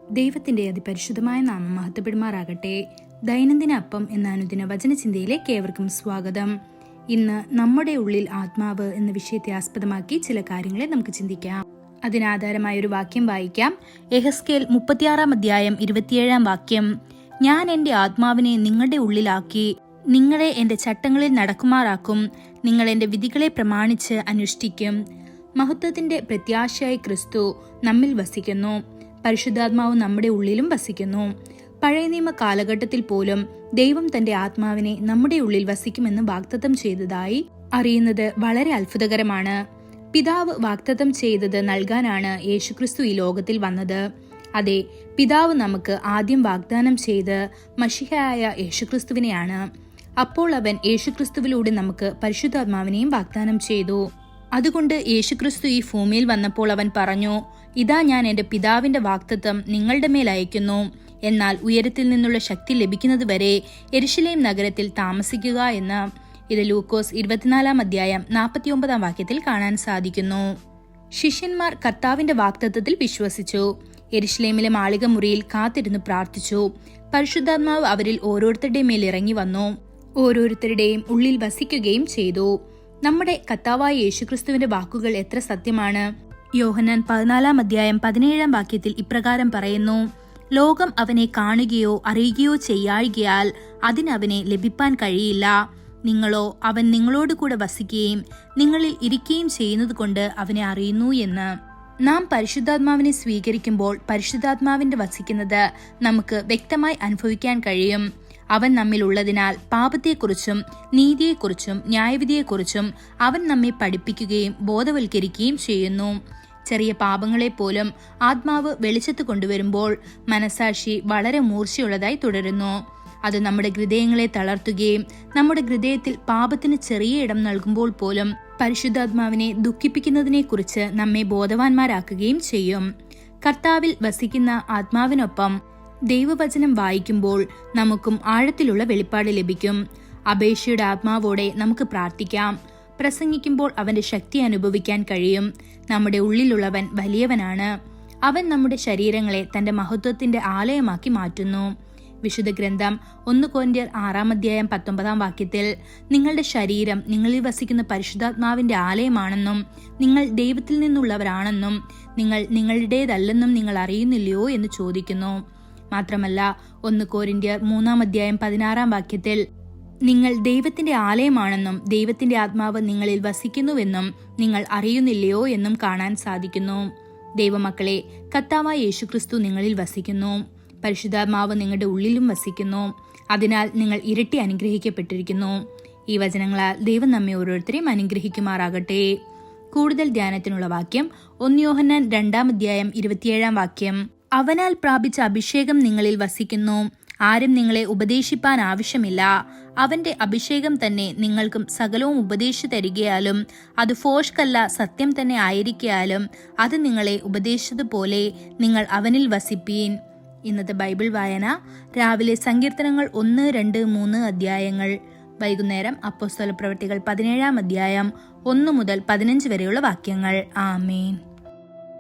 ദൈവത്തിന്റെ അതിപരിശുദ്ധമായ നാമം മഹത്വപ്പെടുമാറാകട്ടെ. ദൈനംദിന അപ്പം എന്ന അനുദിന വചനചിന്തയിലേക്ക് ഏവർക്കും സ്വാഗതം. ഇന്ന് നമ്മുടെ ഉള്ളിൽ ആത്മാവ് എന്ന വിഷയത്തെ ആസ്പദമാക്കി ചില കാര്യങ്ങളെ നമുക്ക് ചിന്തിക്കാം. അതിനാധാരമായ ഒരു വാക്യം വായിക്കാം. യെഹെസ്കേൽ 36 27 വാക്യം. ഞാൻ എന്റെ ആത്മാവിനെ നിങ്ങളുടെ ഉള്ളിലാക്കി നിങ്ങളെ എന്റെ ചട്ടങ്ങളിൽ നടക്കുമാറാക്കും. നിങ്ങൾ എന്റെ വിധികളെ പ്രമാണിച്ച് അനുഷ്ഠിക്കും. മഹത്വത്തിന്റെ പ്രത്യാശയായി ക്രിസ്തു നമ്മിൽ വസിക്കുന്നു. പരിശുദ്ധാത്മാവ് നമ്മുടെ ഉള്ളിലും വസിക്കുന്നു. പഴയ നിയമ കാലഘട്ടത്തിൽ പോലും ദൈവം തന്റെ ആത്മാവിനെ നമ്മുടെ ഉള്ളിൽ വസിക്കുമെന്ന് വാഗ്ദത്തം ചെയ്തതായി അറിയുന്നത് വളരെ അത്ഭുതകരമാണ്. പിതാവ് വാഗ്ദത്തം ചെയ്തത് നൽകാനാണ് യേശുക്രിസ്തു ഈ ലോകത്തിൽ വന്നത്. അതെ, പിതാവ് നമുക്ക് ആദ്യം വാഗ്ദാനം ചെയ്ത് മശിഹയായ യേശുക്രിസ്തുവിനെയാണ്. അപ്പോൾ അവൻ യേശുക്രിസ്തുവിലൂടെ നമുക്ക് പരിശുദ്ധാത്മാവിനെയും വാഗ്ദാനം ചെയ്തു. അതുകൊണ്ട് യേശുക്രിസ്തു ഈ ഭൂമിയിൽ വന്നപ്പോൾ അവൻ പറഞ്ഞു, ഇതാ ഞാൻ എന്റെ പിതാവിന്റെ വാഗ്ദത്തം നിങ്ങളുടെ മേൽ അയക്കുന്നു. എന്നാൽ ഉയരത്തിൽ നിന്നുള്ള ശക്തി ലഭിക്കുന്നതുവരെ യെരുശലേം നഗരത്തിൽ താമസിക്കുക എന്ന്. ഇത് ലൂക്കോസ് 24 49 വാക്യത്തിൽ കാണാൻ സാധിക്കുന്നു. ശിഷ്യന്മാർ കർത്താവിന്റെ വാഗ്ദത്തത്തിൽ വിശ്വസിച്ചു. യെരുശലേമിലെ മാളിക മുറിയിൽ കാത്തിരുന്നു പ്രാർത്ഥിച്ചു. പരിശുദ്ധാത്മാവ് അവരിൽ ഓരോരുത്തരുടെ മേൽ ഇറങ്ങി വന്നു, ഓരോരുത്തരുടെയും ഉള്ളിൽ വസിക്കുകയും ചെയ്തു. നമ്മുടെ കർത്താവായ യേശുക്രിസ്തുവിന്റെ വാക്കുകൾ എത്ര സത്യമാണ്. യോഹന്നാൻ 14 17 വാക്യത്തിൽ ഇപ്രകാരം പറയുന്നു, ലോകം അവനെ കാണുകയോ അറിയുകയോ ചെയ്യായികയാൽ അതിനവനെ ലഭിപ്പാൻ കഴിയില്ല. നിങ്ങളോ അവൻ നിങ്ങളോട് കൂടെ വസിക്കുകയും നിങ്ങളിൽ ഇരിക്കുകയും ചെയ്യുന്നത് കൊണ്ട് അവനെ അറിയുന്നു എന്ന്. നാം പരിശുദ്ധാത്മാവിനെ സ്വീകരിക്കുമ്പോൾ പരിശുദ്ധാത്മാവിന്റെ വസിക്കുന്നത് നമുക്ക് വ്യക്തമായി അനുഭവിക്കാൻ കഴിയും. അവൻ നമ്മിൽ ഉള്ളതിനാൽ പാപത്തെക്കുറിച്ചും നീതിയെക്കുറിച്ചും ന്യായവിധിയെക്കുറിച്ചും അവൻ നമ്മെ പഠിപ്പിക്കുകയും ബോധവൽക്കരിക്കുകയും ചെയ്യുന്നു. ചെറിയ പാപങ്ങളെ പോലും ആത്മാവ് വെളിച്ചത്ത് കൊണ്ടുവരുമ്പോൾ മനസാക്ഷി വളരെ മൂർച്ചയുള്ളതായി തുടരുന്നു. അത് നമ്മുടെ ഹൃദയങ്ങളെ തളർത്തുകയും നമ്മുടെ ഹൃദയത്തിൽ പാപത്തിന് ചെറിയ ഇടം നൽകുമ്പോൾ പോലും പരിശുദ്ധാത്മാവിനെ ദുഃഖിപ്പിക്കുന്നതിനെക്കുറിച്ച് നമ്മെ ബോധവാന്മാരാക്കുകയും ചെയ്യും. കർത്താവിൽ വസിക്കുന്ന ആത്മാവിനൊപ്പം ദൈവവചനം വായിക്കുമ്പോൾ നമുക്കും ആഴത്തിലുള്ള വെളിപ്പാട് ലഭിക്കും. അപേക്ഷയുടെ ആത്മാവോടെ നമുക്ക് പ്രാർത്ഥിക്കാം. പ്രസംഗിക്കുമ്പോൾ അവന്റെ ശക്തി അനുഭവിക്കാൻ കഴിയും. നമ്മുടെ ഉള്ളിലുള്ളവൻ വലിയവനാണ്. അവൻ നമ്മുടെ ശരീരങ്ങളെ തന്റെ മഹത്വത്തിന്റെ ആലയമാക്കി മാറ്റുന്നു. വിശുദ്ധ ഗ്രന്ഥം 1 കൊരിന്ത്യർ 6 19 വാക്യത്തിൽ, നിങ്ങളുടെ ശരീരം നിങ്ങളിൽ വസിക്കുന്ന പരിശുദ്ധാത്മാവിന്റെ ആലയമാണെന്നും നിങ്ങൾ ദൈവത്തിൽ നിന്നുള്ളവരാണെന്നും നിങ്ങൾ നിങ്ങളുടേതല്ലെന്നും നിങ്ങൾ അറിയുന്നില്ലയോ എന്ന് ചോദിക്കുന്നു. മാത്രമല്ല 1 കൊരിന്ത്യർ 3 16 വാക്യത്തിൽ, നിങ്ങൾ ദൈവത്തിന്റെ ആലയമാണെന്നും ദൈവത്തിന്റെ ആത്മാവ് നിങ്ങളിൽ വസിക്കുന്നുവെന്നും നിങ്ങൾ അറിയുന്നില്ലയോ എന്നും കാണാൻ സാധിക്കുന്നു. ദൈവമക്കളെ, കർത്താവായ യേശുക്രിസ്തു നിങ്ങളിൽ വസിക്കുന്നു. പരിശുദ്ധാത്മാവ് നിങ്ങളുടെ ഉള്ളിലും വസിക്കുന്നു. അതിനാൽ നിങ്ങൾ ഇരട്ടി അനുഗ്രഹിക്കപ്പെട്ടിരിക്കുന്നു. ഈ വചനങ്ങളാൽ ദൈവം നമ്മെ ഓരോരുത്തരെയും അനുഗ്രഹിക്കുമാറാകട്ടെ. കൂടുതൽ ധ്യാനത്തിനുള്ള വാക്യം 1 യോഹന്നാൻ 2 27 വാക്യം. അവനാൽ പ്രാപിച്ച അഭിഷേകം നിങ്ങളിൽ വസിക്കുന്നു. ആരും നിങ്ങളെ ഉപദേശിപ്പാൻ ആവശ്യമില്ല. അവന്റെ അഭിഷേകം തന്നെ നിങ്ങൾക്കും സകലവും ഉപദേശിച്ചു തരികയാലും അത് ഫോഷ്കല്ല, സത്യം തന്നെ ആയിരിക്കയാലും അത് നിങ്ങളെ ഉപദേശിച്ചതുപോലെ നിങ്ങൾ അവനിൽ വസിപ്പീൻ. ഇന്നത്തെ ബൈബിൾ വായന രാവിലെ സങ്കീർത്തനങ്ങൾ 1, 2, 3 അധ്യായങ്ങൾ. വൈകുന്നേരം അപ്പോസ്തല പ്രവൃത്തികൾ 17 1 മുതൽ 15 വരെയുള്ള വാക്യങ്ങൾ. ആമേൻ.